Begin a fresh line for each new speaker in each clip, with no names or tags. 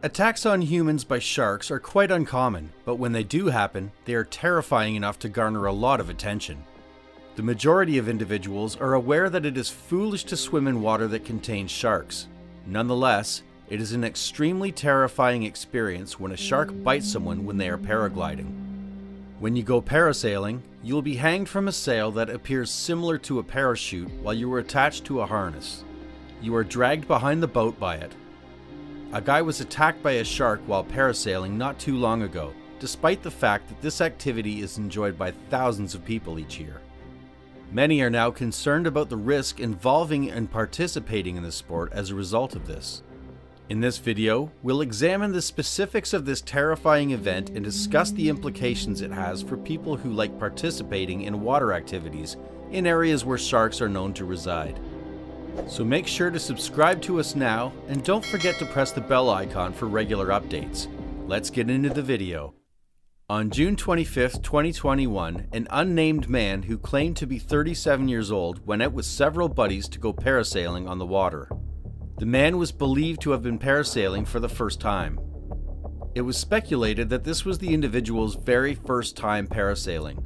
Attacks on humans by sharks are quite uncommon, but when they do happen, they are terrifying enough to garner a lot of attention. The majority of individuals are aware that it is foolish to swim in water that contains sharks. Nonetheless, it is an extremely terrifying experience when a shark bites someone when they are paragliding. When you go parasailing, you will be hanged from a sail that appears similar to a parachute while you are attached to a harness. You are dragged behind the boat by it. A guy was attacked by a shark while parasailing not too long ago, despite the fact that this activity is enjoyed by thousands of people each year. Many are now concerned about the risk involving and participating in the sport as a result of this. In this video, we'll examine the specifics of this terrifying event and discuss the implications it has for people who like participating in water activities in areas where sharks are known to reside. So make sure to subscribe to us now, and don't forget to press the bell icon for regular updates. Let's get into the video. On June 25, 2021, an unnamed man who claimed to be 37 years old went out with several buddies to go parasailing on the water. The man was believed to have been parasailing for the first time. It was speculated that this was the individual's very first time parasailing.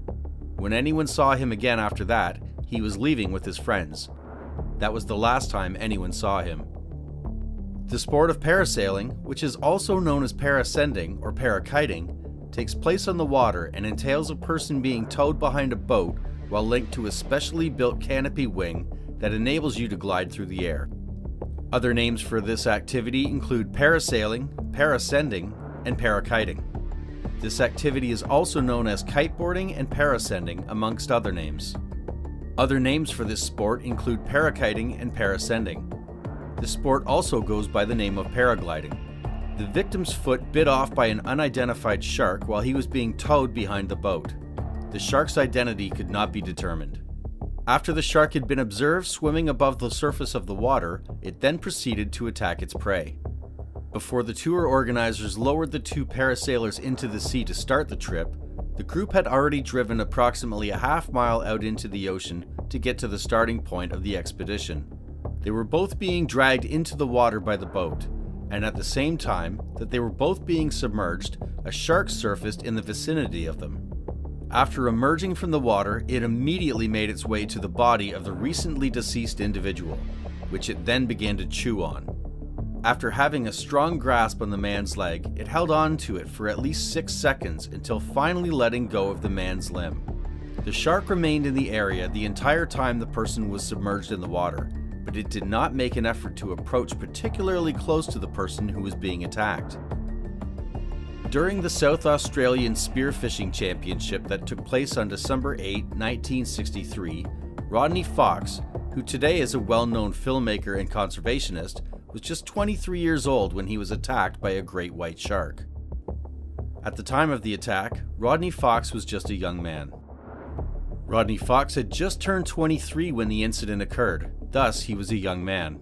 When anyone saw him again after that, he was leaving with his friends. That was the last time anyone saw him. The sport of parasailing, which is also known as parascending or parakiting, takes place on the water and entails a person being towed behind a boat while linked to a specially built canopy wing that enables you to glide through the air. Other names for this activity include parasailing, parascending, and parakiting. This activity is also known as kiteboarding and parascending, amongst other names. Other names for this sport include parakiting and parascending. The sport also goes by the name of paragliding. The victim's foot bit off by an unidentified shark while he was being towed behind the boat. The shark's identity could not be determined. After the shark had been observed swimming above the surface of the water, it then proceeded to attack its prey. Before the tour organizers lowered the two parasailers into the sea to start the trip, the group had already driven approximately a half mile out into the ocean to get to the starting point of the expedition. They were both being dragged into the water by the boat, and at the same time that they were both being submerged, a shark surfaced in the vicinity of them. After emerging from the water, it immediately made its way to the body of the recently deceased individual, which it then began to chew on. After having a strong grasp on the man's leg, it held on to it for at least 6 seconds until finally letting go of the man's limb. The shark remained in the area the entire time the person was submerged in the water, but it did not make an effort to approach particularly close to the person who was being attacked. During the South Australian Spearfishing Championship that took place on December 8, 1963, Rodney Fox, who today is a well-known filmmaker and conservationist, was just 23 years old when he was attacked by a great white shark. At the time of the attack, Rodney Fox was just a young man. Rodney Fox had just turned 23 when the incident occurred, thus he was a young man.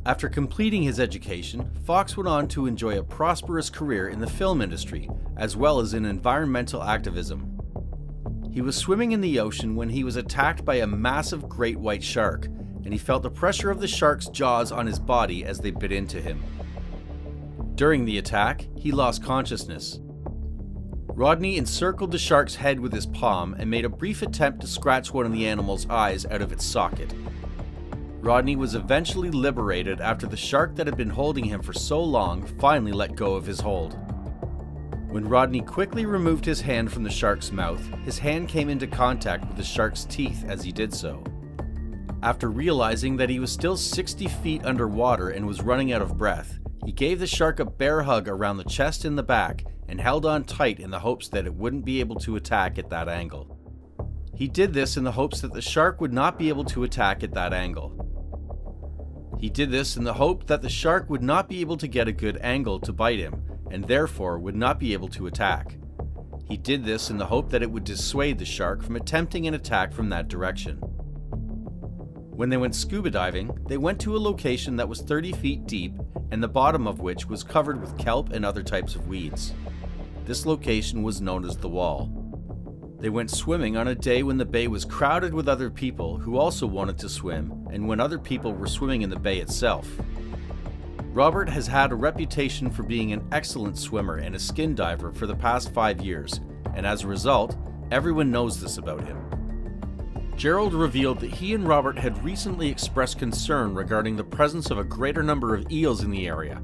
After completing his education, Fox went on to enjoy a prosperous career in the film industry, as well as in environmental activism. He was swimming in the ocean when he was attacked by a massive great white shark, and he felt the pressure of the shark's jaws on his body as they bit into him. During the attack, he lost consciousness. Rodney encircled the shark's head with his palm and made a brief attempt to scratch one of the animal's eyes out of its socket. Rodney was eventually liberated after the shark that had been holding him for so long finally let go of his hold. When Rodney quickly removed his hand from the shark's mouth, his hand came into contact with the shark's teeth as he did so. After realizing that he was still 60 feet underwater and was running out of breath, he gave the shark a bear hug around the chest and the back and held on tight in the hopes that it wouldn't be able to attack at that angle. He did this in the hopes that the shark would not be able to attack at that angle. He did this in the hope that the shark would not be able to get a good angle to bite him, and therefore would not be able to attack. He did this in the hope that it would dissuade the shark from attempting an attack from that direction. When they went scuba diving, they went to a location that was 30 feet deep and the bottom of which was covered with kelp and other types of weeds. This location was known as the Wall. They went swimming on a day when the bay was crowded with other people who also wanted to swim and when other people were swimming in the bay itself. Robert has had a reputation for being an excellent swimmer and a skin diver for the past 5 years, and as a result, everyone knows this about him. Gerald revealed that he and Robert had recently expressed concern regarding the presence of a greater number of eels in the area,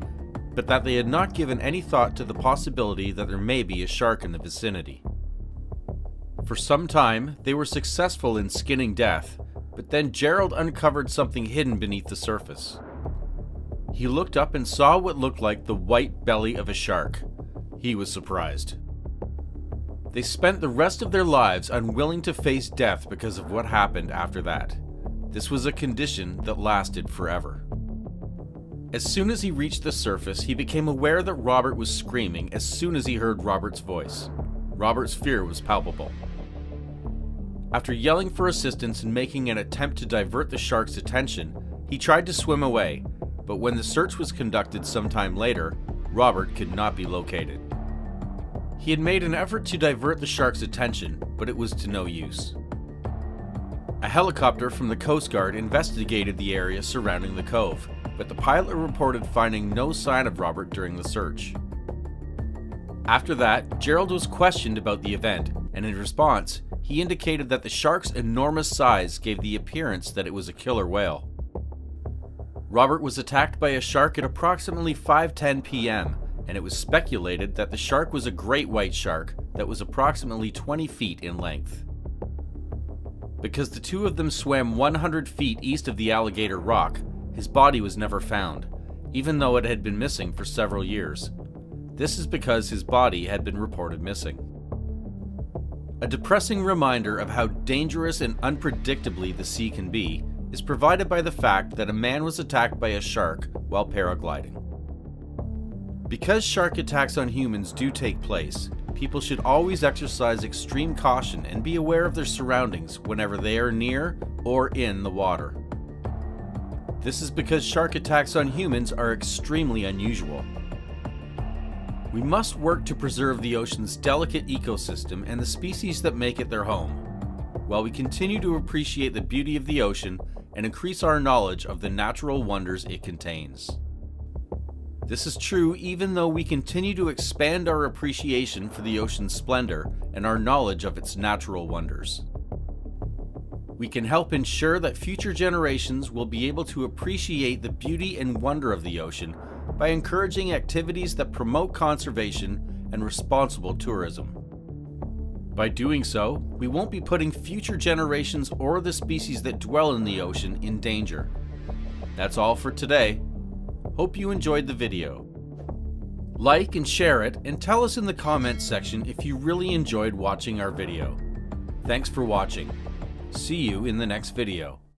but that they had not given any thought to the possibility that there may be a shark in the vicinity. For some time, they were successful in skinning death, but then Gerald uncovered something hidden beneath the surface. He looked up and saw what looked like the white belly of a shark. He was surprised. They spent the rest of their lives unwilling to face death because of what happened after that. This was a condition that lasted forever. As soon as he reached the surface, he became aware that Robert was screaming as soon as he heard Robert's voice. Robert's fear was palpable. After yelling for assistance and making an attempt to divert the shark's attention, he tried to swim away, but when the search was conducted sometime later, Robert could not be located. He had made an effort to divert the shark's attention, but it was to no use. A helicopter from the Coast Guard investigated the area surrounding the cove, but the pilot reported finding no sign of Robert during the search. After that, Gerald was questioned about the event, and in response, he indicated that the shark's enormous size gave the appearance that it was a killer whale. Robert was attacked by a shark at approximately 5:10 p.m., and it was speculated that the shark was a great white shark that was approximately 20 feet in length. Because the two of them swam 100 feet east of the Alligator Rock, his body was never found, even though it had been missing for several years. This is because his body had been reported missing. A depressing reminder of how dangerous and unpredictably the sea can be is provided by the fact that a man was attacked by a shark while paragliding. Because shark attacks on humans do take place, people should always exercise extreme caution and be aware of their surroundings whenever they are near or in the water. This is because shark attacks on humans are extremely unusual. We must work to preserve the ocean's delicate ecosystem and the species that make it their home, while we continue to appreciate the beauty of the ocean and increase our knowledge of the natural wonders it contains. This is true even though we continue to expand our appreciation for the ocean's splendor and our knowledge of its natural wonders. We can help ensure that future generations will be able to appreciate the beauty and wonder of the ocean by encouraging activities that promote conservation and responsible tourism. By doing so, we won't be putting future generations or the species that dwell in the ocean in danger. That's all for today. Hope you enjoyed the video. Like and share it, and tell us in the comments section if you really enjoyed watching our video. Thanks for watching. See you in the next video.